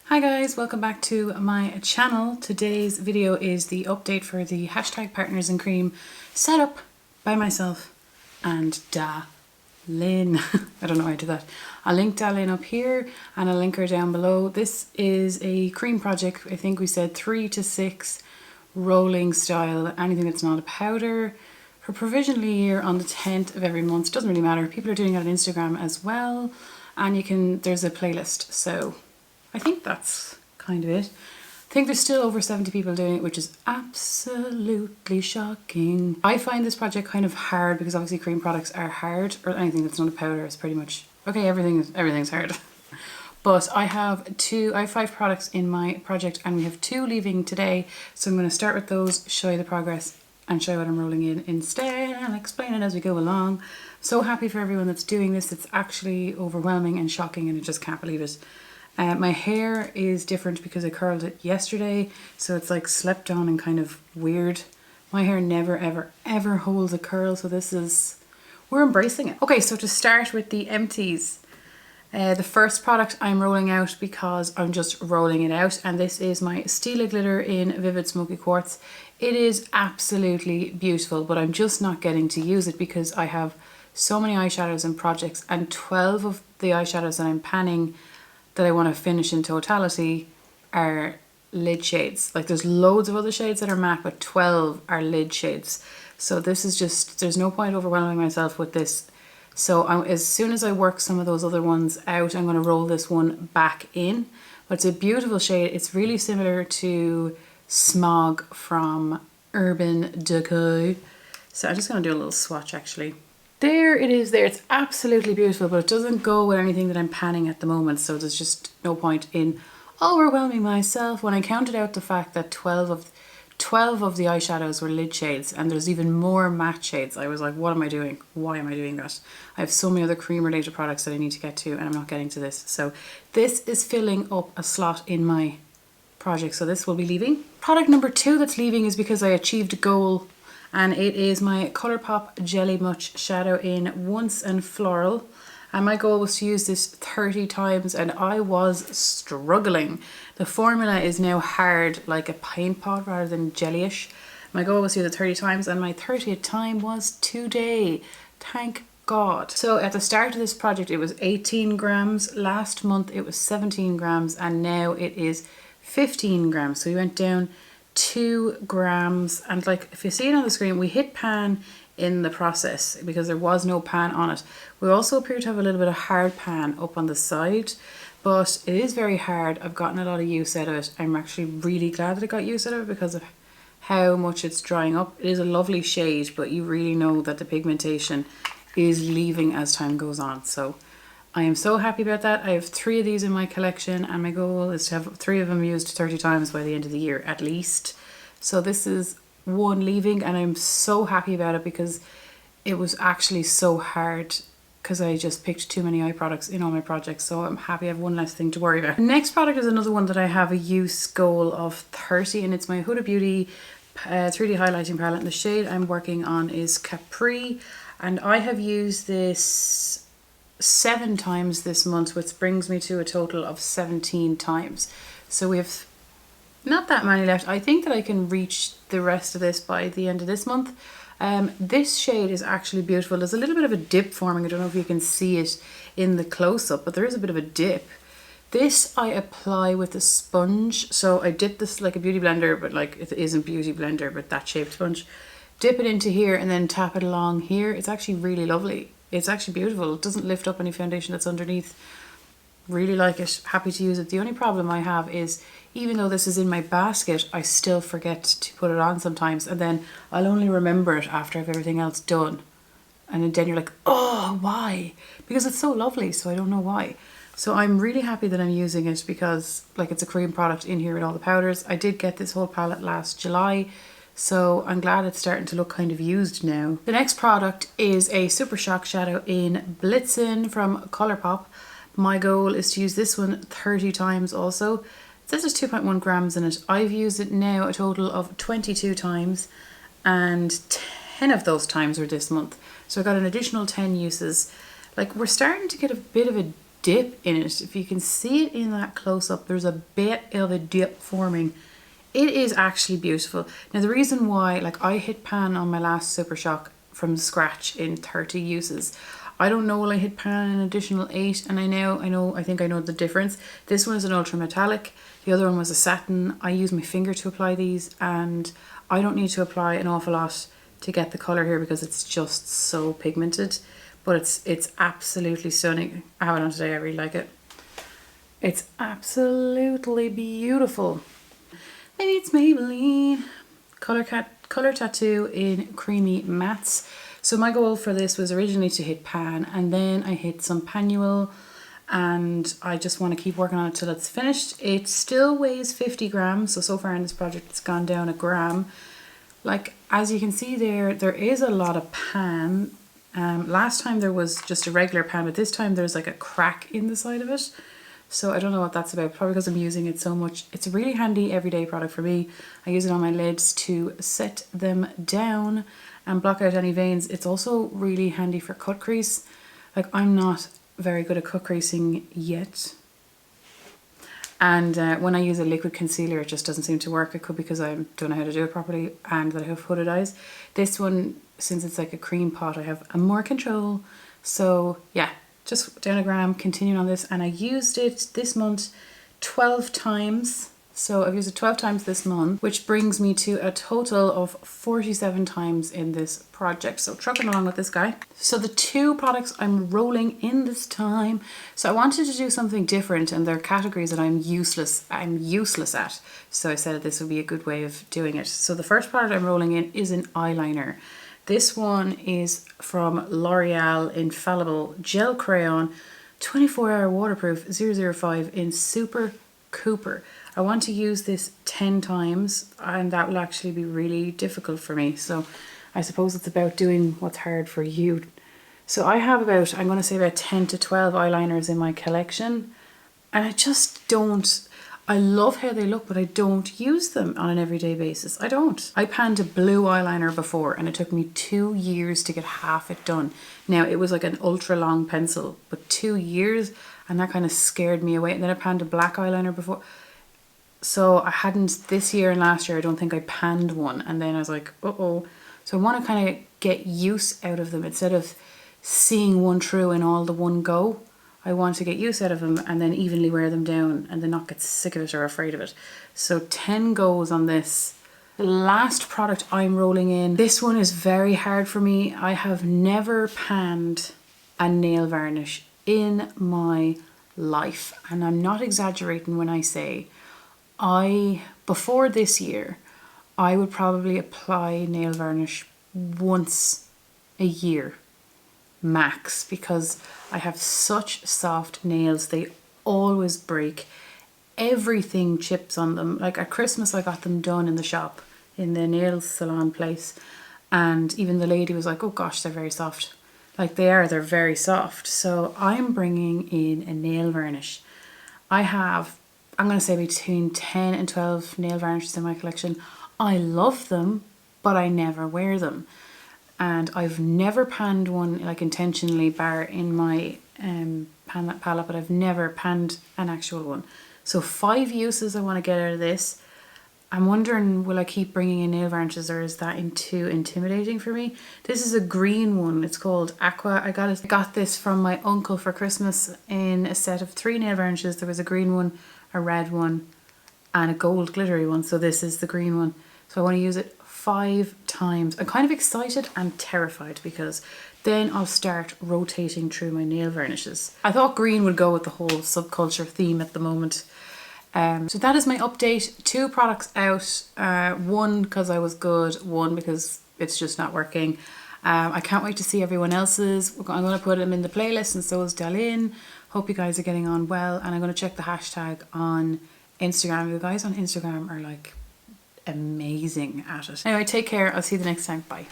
Hi guys, welcome back to my channel. Today's video is the update for the hashtag Partners in Cream set up by myself and DaLin. I don't know how I did that. I'll link DaLin up here and I'll link her down below. This is a cream project. I think we said 3 to 6 rolling style, anything that's not a powder, for provisionally here on the 10th of every month. It doesn't really matter. People are doing it on Instagram as well, and there's a playlist. So I think that's kind of it. I think there's still over 70 people doing it, which is absolutely shocking. I find this project kind of hard because obviously cream products are hard, or anything that's not a powder is pretty much, okay, everything's hard. But I have 5 products in my project and we have 2 leaving today. So I'm going to start with those, show you the progress and show you what I'm rolling in instead and explain it as we go along. So happy for everyone that's doing this. It's actually overwhelming and shocking and I just can't believe it. My hair is different because I curled it yesterday, so it's like slept on and kind of weird. My hair never ever holds a curl, so we're embracing it. Okay, so to start with the empties, the first product I'm rolling out because I'm just rolling it out, and this is my Stila glitter in Vivid Smoky Quartz. It is absolutely beautiful, but I'm just not getting to use it because I have so many eyeshadows and projects, and 12 of the eyeshadows that I'm panning that I want to finish in totality are lid shades. Like there's loads of other shades that are matte, but 12 are lid shades. So this is just, there's no point overwhelming myself with this. So as soon as I work some of those other ones out, I'm going to roll this one back in. But it's a beautiful shade. It's really similar to Smog from Urban Decay. So I'm just going to do a little swatch actually. There it is there. It's absolutely beautiful, but it doesn't go with anything that I'm panning at the moment, so there's just no point in overwhelming myself. When I counted out the fact that 12 of the eyeshadows were lid shades and there's even more matte shades, I was like, what am I doing? Why am I doing that? I have so many other cream related products that I need to get to and I'm not getting to this. So this is filling up a slot in my project, so this will be leaving. Product number 2 that's leaving is because I achieved a goal, and it is my Colourpop Jelly Much Shadow in Once and Floral. And my goal was to use this 30 times and I was struggling. The formula is now hard like a paint pot rather than jellyish. My goal was to use it 30 times and my 30th time was today. Thank God. So at the start of this project it was 18 grams, last month it was 17 grams and now it is 15 grams. So we went down 2 grams, and like if you see it on the screen, we hit pan in the process because there was no pan on it. We also appear to have a little bit of hard pan up on the side, but it is very hard. I've gotten a lot of use out of it. I'm actually really glad that I got use out of it because of how much it's drying up. It is a lovely shade, but you really know that the pigmentation is leaving as time goes on. So I am so happy about that. I have 3 of these in my collection and my goal is to have 3 of them used 30 times by the end of the year at least. So this is one leaving and I'm so happy about it because it was actually so hard because I just picked too many eye products in all my projects. So I'm happy I have one less thing to worry about. The next product is another one that I have a use goal of 30 and it's my Huda Beauty 3D highlighting palette. And the shade I'm working on is Capri and I have used this 7 times this month, which brings me to a total of 17 times. So we have not that many left. I think that I can reach the rest of this by the end of this month. This shade is actually beautiful. There's a little bit of a dip forming. I don't know if you can see it in the close-up, but there is a bit of a dip. This I apply with a sponge. So I dip this like a beauty blender, but like it isn't beauty blender, but that shaped sponge. Dip it into here and then tap it along here. It's actually really lovely. It's actually beautiful. It doesn't lift up any foundation that's underneath. Really like it. Happy to use it. The only problem I have is even though this is in my basket, I still forget to put it on sometimes. And then I'll only remember it after I have everything else done. And then you're like, oh, why? Because it's so lovely. So I don't know why. So I'm really happy that I'm using it because like it's a cream product in here with all the powders. I did get this whole palette last July. So I'm glad it's starting to look kind of used now. The next product is a Supershock shadow in Blitzen from Colourpop. My goal is to use this one 30 times also. It says there's 2.1 grams in it. I've used it now a total of 22 times and 10 of those times were this month. So I got an additional 10 uses. Like we're starting to get a bit of a dip in it. If you can see it in that close-up, there's a bit of a dip forming. It is actually beautiful. Now the reason why, like, I hit pan on my last Supershock from scratch in 30 uses. I don't know, will I hit pan an additional 8? And I think I know the difference. This one is an ultra metallic. The other one was a satin. I use my finger to apply these, and I don't need to apply an awful lot to get the colour here because it's just so pigmented. But it's absolutely stunning. I have it on today, I really like it. It's absolutely beautiful. Maybe it's Maybelline. Color Tattoo in Creamy Mattes. So my goal for this was originally to hit pan, and then I hit some Panuel, and I just want to keep working on it till it's finished. It still weighs 50 grams, so far in this project it's gone down a gram. Like, as you can see there is a lot of pan. Last time there was just a regular pan, but this time there's like a crack in the side of it. So I don't know what that's about, probably because I'm using it so much. It's a really handy everyday product for me. I use it on my lids to set them down and block out any veins. It's also really handy for cut crease. Like, I'm not very good at cut creasing yet. And when I use a liquid concealer, it just doesn't seem to work. It could be because I don't know how to do it properly and that I have hooded eyes. This one, since it's like a cream pot, I have more control. So yeah, just down a gram, continuing on this. And I used it this month 12 times. So I've used it 12 times this month, which brings me to a total of 47 times in this project. So trucking along with this guy. So the two products I'm rolling in this time. So I wanted to do something different, and they're categories that I'm useless at. So I said this would be a good way of doing it. So the first product I'm rolling in is an eyeliner. This one is from L'Oreal Infallible Gel Crayon, 24-hour waterproof, 005 in Super Cooper. I want to use this 10 times, and that will actually be really difficult for me. So I suppose it's about doing what's hard for you. So I have about, I'm going to say about 10 to 12 eyeliners in my collection, and I just don't, I love how they look, but I don't use them on an everyday basis. I don't. I panned a blue eyeliner before, and it took me 2 years to get half it done. Now, it was like an ultra long pencil, but 2 years, and that kind of scared me away. And then I panned a black eyeliner before. So I hadn't, this year and last year, I don't think I panned one. And then I was like, uh-oh. So I want to kind of get use out of them instead of seeing one through in all the one go. I want to get use out of them and then evenly wear them down and then not get sick of it or afraid of it. So 10 goes on this. The last product I'm rolling in, this one is very hard for me. I have never panned a nail varnish in my life. And I'm not exaggerating when I say before this year, I would probably apply nail varnish once a year max, because I have such soft nails. They always break. Everything chips on them. Like at Christmas I got them done in the shop, in the nail salon place, and even the lady was like, oh gosh, they're very soft. Like they're very soft. So I'm bringing in a nail varnish. I have, I'm going to say between 10 and 12 nail varnishes in my collection. I love them, but I never wear them. And I've never panned one like intentionally, bar in my pan palette, but I've never panned an actual one. So 5 uses I want to get out of this. I'm wondering, will I keep bringing in nail varnishes, or is that too intimidating for me? This is a green one. It's called Aqua. I got this from my uncle for Christmas in a set of 3 nail varnishes. There was a green one, a red one, and a gold glittery one. So this is the green one. So I want to use it 5 times. I'm kind of excited and terrified, because then I'll start rotating through my nail varnishes. I thought green would go with the whole subculture theme at the moment. So that is my update. 2 products out. 1 because I was good, 1 because it's just not working. I can't wait to see everyone else's. I'm going to put them in the playlist, and so is DaLin. Hope you guys are getting on well, and I'm going to check the hashtag on Instagram. You guys on Instagram are like amazing at it. Anyway, take care. I'll see you the next time. Bye.